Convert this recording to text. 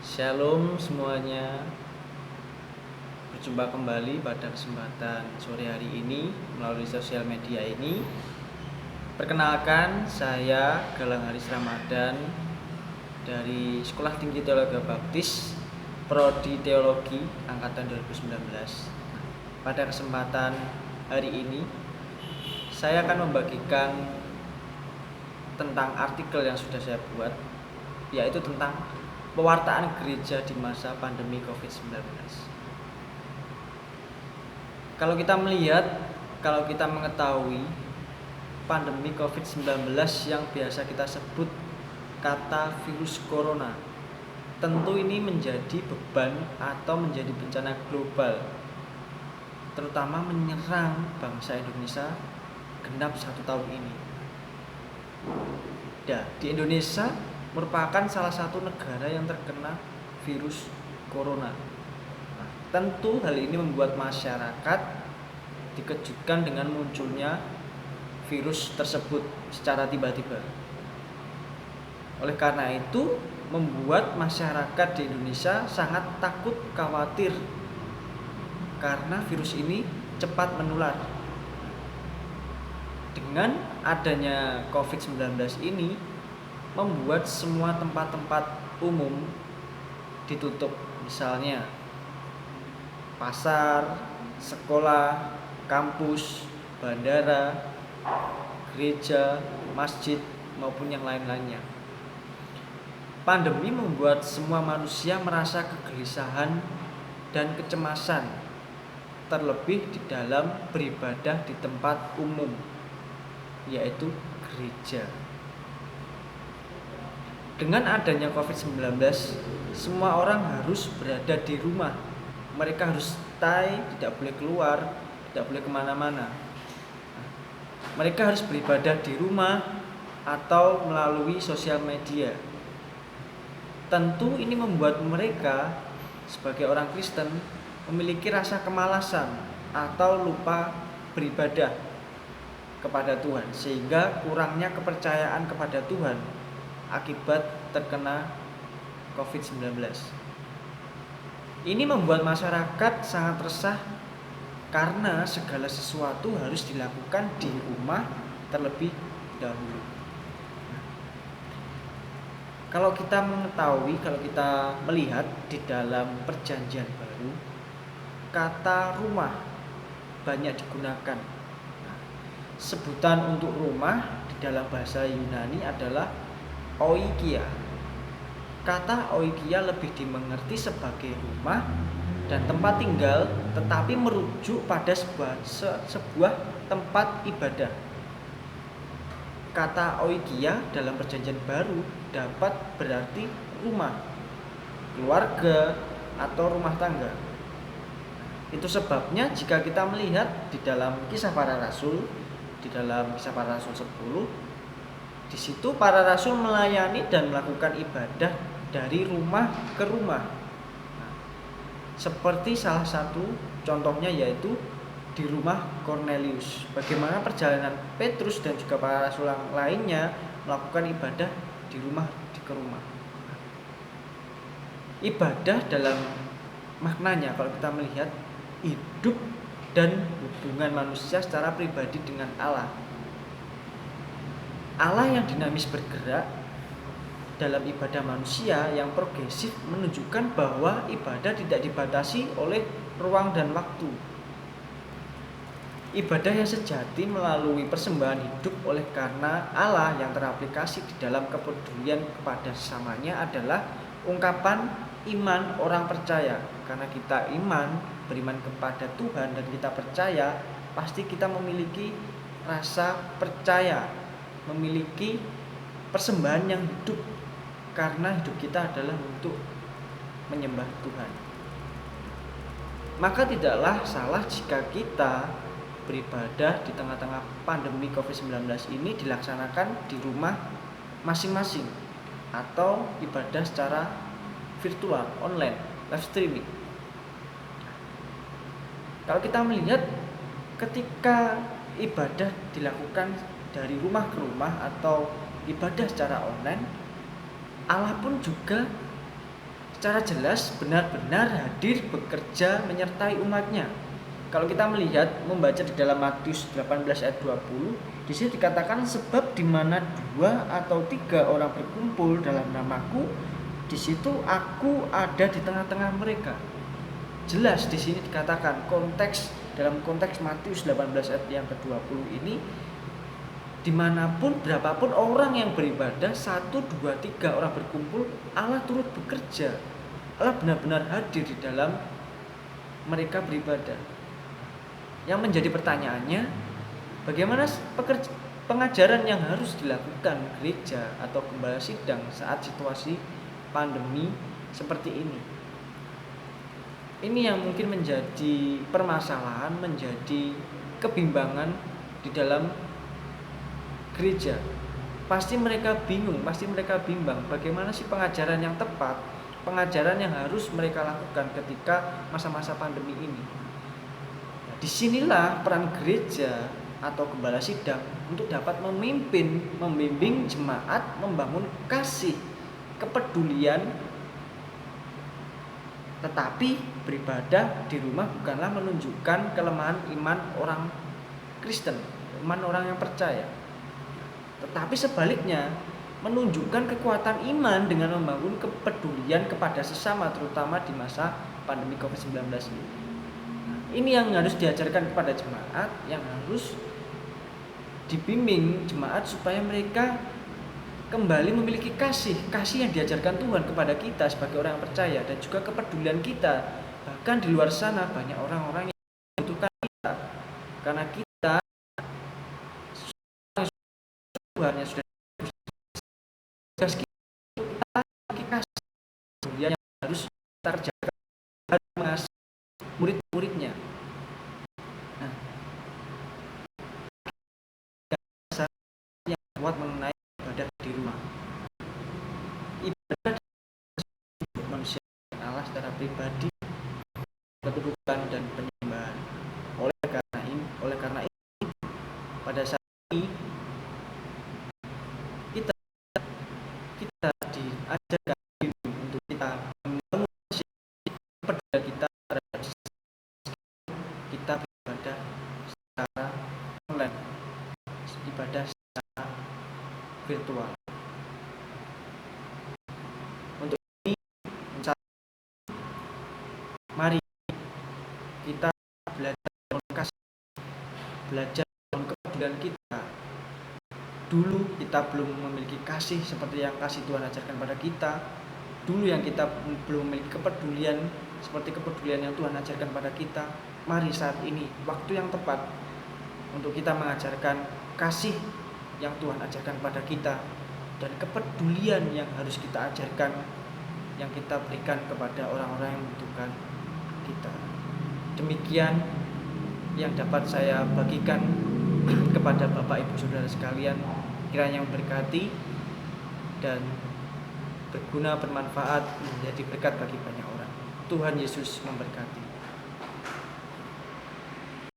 Shalom semuanya, berjumpa kembali pada kesempatan sore hari ini melalui sosial media ini. Perkenalkan, saya Galang Haris Ramadan dari Sekolah Tinggi Teologi Baptis, Prodi Teologi Angkatan 2019. Pada kesempatan hari ini, saya akan membagikan tentang artikel yang sudah saya buat, yaitu tentang pewartaan gereja di masa pandemi COVID-19. Kalau kita mengetahui pandemi COVID-19 yang biasa kita sebut kata virus corona, tentu ini menjadi beban atau menjadi bencana global, terutama menyerang bangsa Indonesia genap 1 tahun ini. Di Indonesia merupakan salah satu negara yang terkena virus corona. Tentu hal ini membuat masyarakat dikejutkan dengan munculnya virus tersebut secara tiba-tiba. Oleh karena itu, membuat masyarakat di Indonesia sangat takut, khawatir karena virus ini cepat menular. Dengan adanya COVID-19 ini membuat semua tempat-tempat umum ditutup, misalnya pasar, sekolah, kampus, bandara, gereja, masjid, maupun yang lain-lainnya. Pandemi membuat semua manusia merasa kegelisahan dan kecemasan, terlebih di dalam beribadah di tempat umum, yaitu gereja. Dengan adanya COVID-19, semua orang harus berada di rumah. Mereka harus stay, tidak boleh keluar, tidak boleh kemana-mana. Mereka harus beribadah di rumah atau melalui sosial media. Tentu ini membuat mereka sebagai orang Kristen memiliki rasa kemalasan atau lupa beribadah kepada Tuhan, sehingga kurangnya kepercayaan kepada Tuhan akibat terkena COVID-19. Ini membuat masyarakat sangat resah karena segala sesuatu harus dilakukan di rumah terlebih dahulu. Kalau kita melihat di dalam Perjanjian Baru, kata rumah banyak digunakan. Sebutan untuk rumah di dalam bahasa Yunani adalah oikia. Kata oikia lebih dimengerti sebagai rumah dan tempat tinggal, tetapi merujuk pada sebuah tempat ibadah. Kata oikia dalam Perjanjian Baru dapat berarti rumah, keluarga, atau rumah tangga. Itu sebabnya jika kita melihat di dalam Kisah Para Rasul, di dalam Kisah Para Rasul 10, di situ para rasul melayani dan melakukan ibadah dari rumah ke rumah. Seperti salah satu contohnya yaitu di rumah Cornelius. Bagaimana perjalanan Petrus dan juga para rasul yang lainnya melakukan ibadah di rumah ke rumah. Ibadah dalam maknanya kalau kita melihat hidup dan hubungan manusia secara pribadi dengan Allah. Allah yang dinamis bergerak dalam ibadah manusia yang progresif menunjukkan bahwa ibadah tidak dibatasi oleh ruang dan waktu. Ibadah yang sejati melalui persembahan hidup oleh karena Allah yang teraplikasi di dalam kepedulian kepada sesamanya adalah ungkapan iman orang percaya. Karena kita beriman kepada Tuhan dan kita percaya, pasti kita memiliki rasa percaya, memiliki persembahan yang hidup, karena hidup kita adalah untuk menyembah Tuhan. Maka tidaklah salah jika kita beribadah di tengah-tengah pandemi COVID-19 ini dilaksanakan di rumah masing-masing atau ibadah secara virtual, online, live streaming. Kalau kita melihat ketika ibadah dilakukan dari rumah ke rumah atau ibadah secara online, Allah pun juga secara jelas benar-benar hadir bekerja menyertai umatnya. Kalau kita melihat membaca di dalam Matius 18 ayat 20, di sini dikatakan sebab di mana 2 atau 3 orang berkumpul dalam namaku, di situ aku ada di tengah-tengah mereka. Jelas di sini dikatakan dalam konteks Matius 18 ayat yang ke-20 ini, dimanapun berapapun orang yang beribadah, 1, 2, 3 orang berkumpul, Allah turut bekerja. Allah benar-benar hadir di dalam mereka beribadah. Yang menjadi pertanyaannya, bagaimana pengajaran yang harus dilakukan gereja atau gembala sidang saat situasi pandemi seperti ini? Ini yang mungkin menjadi permasalahan, menjadi kebimbangan di dalam gereja. Pasti mereka bingung, pasti mereka bimbang bagaimana sih pengajaran yang tepat, pengajaran yang harus mereka lakukan ketika masa-masa pandemi ini. Disinilah peran gereja atau gembala sidang untuk dapat membimbing jemaat, membangun kasih, kepedulian, tetapi beribadah di rumah bukanlah menunjukkan kelemahan iman orang Kristen, iman orang yang percaya, tetapi sebaliknya menunjukkan kekuatan iman dengan membangun kepedulian kepada sesama, terutama di masa pandemi COVID-19 ini. Ini yang harus diajarkan kepada jemaat, yang harus dibimbing jemaat supaya mereka kembali memiliki kasih yang diajarkan Tuhan kepada kita sebagai orang yang percaya, dan juga kepedulian kita. Bahkan di luar sana banyak orang-orang yang membutuhkan kita, karena kita Tuhan yang sudah kasih yang harus kita kerjakan, harus mengasihi murid-muridnya. Nah, yang kuat mengenai ibadah di rumah. Ibadah manusia Allah secara pribadi, kedudukan dan penyembahan. Oleh karena ini pada saat ini kita diajarkan untuk kita membangun kepedulian kita terhadap kita beribadah secara online, ibadah secara virtual. Untuk ini, mari kita belajar kepedulian kita. Dulu kita belum memiliki kasih seperti yang kasih Tuhan ajarkan pada kita. Dulu yang kita belum memiliki kepedulian seperti kepedulian yang Tuhan ajarkan pada kita. Mari saat ini waktu yang tepat untuk kita mengajarkan kasih yang Tuhan ajarkan pada kita, dan kepedulian yang harus kita ajarkan, yang kita berikan kepada orang-orang yang membutuhkan kita. Demikian yang dapat saya bagikan kepada Bapak Ibu Saudara sekalian, kiranya memberkati dan berguna, bermanfaat, menjadi berkat bagi banyak orang. Tuhan Yesus memberkati.